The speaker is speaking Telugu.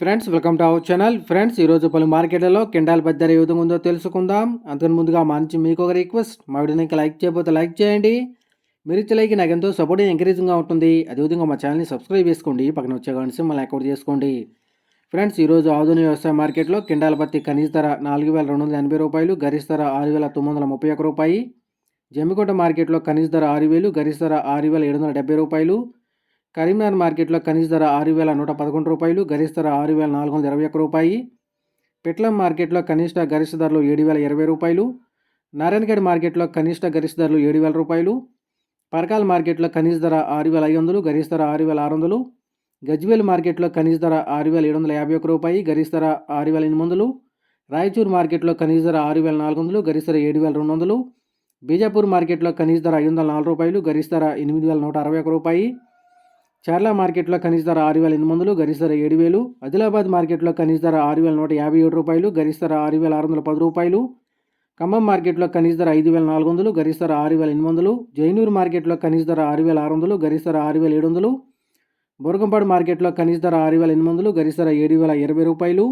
Friends, welcome to our channel. Friends, ఈరోజు పలు మార్కెట్లలో కింటాల్ పత్తి ధర ఏ విధంగా ఉందో తెలుసుకుందాం. అంతకు ముందుగా మా నుంచి మీకు ఒక రిక్వెస్ట్, మా వీడియోని ఇంకా లైక్ చేయకపోతే లైక్ చేయండి. మీరు ఇచ్చే లైక్ నాకు ఎంతో సపోర్ట్ ఎంకరేజింగ్గా ఉంటుంది. అదేవిధంగా మా ఛానల్ని సబ్స్క్రైబ్ చేసుకోండి, పక్కన వచ్చే గంట సింబల్ని యాక్టివేట్ చేసుకోండి. ఫ్రెండ్స్, ఈరోజు ఆధునిక వ్యవసాయ మార్కెట్లో కింటాల్ పత్తి కనీస ధర రూ. 4,280, గరిష్ట ధర రూ. 6,931. జమ్మికుంట మార్కెట్లో కనీస ధర 6,000, గరిష్ట ధర రూ. 6,770. కరీంనగర్ మార్కెట్లో కనీస ధర రూ. 6,111, గరిష్ట ధర రూ. 6,421. పెట్లం మార్కెట్లో కనిష్ట గరిష్ట ధరలు రూ. 7,020. నారాయణగఢ్ మార్కెట్లో కనిష్ట గరిష్ట ధరలు రూ. 7,000. పరకాల మార్కెట్లో కనీస ధర 6,500, గరిష్ట ధర 6,600. గజ్వేల్ మార్కెట్లో కనీస ధర రూ. 6,751, గరిష్ట ధర 6,800. రాయచూర్ మార్కెట్లో కనీస ధర 6,400, గరిష్ట ధర 7,200. బీజాపూర్ మార్కెట్లో కనీస ధర రూ. 504, గరిష్ట ధర రూ. 8,161. చార్లా మార్కెట్లో కనీస ధర 6,800, గరిష్ట ధర 7,000. ఆదిలాబాద్ మార్కెట్లో కనీస ధర రూ. 6,157, గరిష్ట ధర రూ. 6,610. ఖమ్మం మార్కెట్లో కనీస ధర 5,400, గరిష్ట ధర 6,800. జైనూరు మార్కెట్లో కనీస ధర 6,600, గరిష్ట ధర 6,700. బురగంపాడు మార్కెట్లో కనీస ధర 6,800, గరిష్ట ధర రూ. 7,020.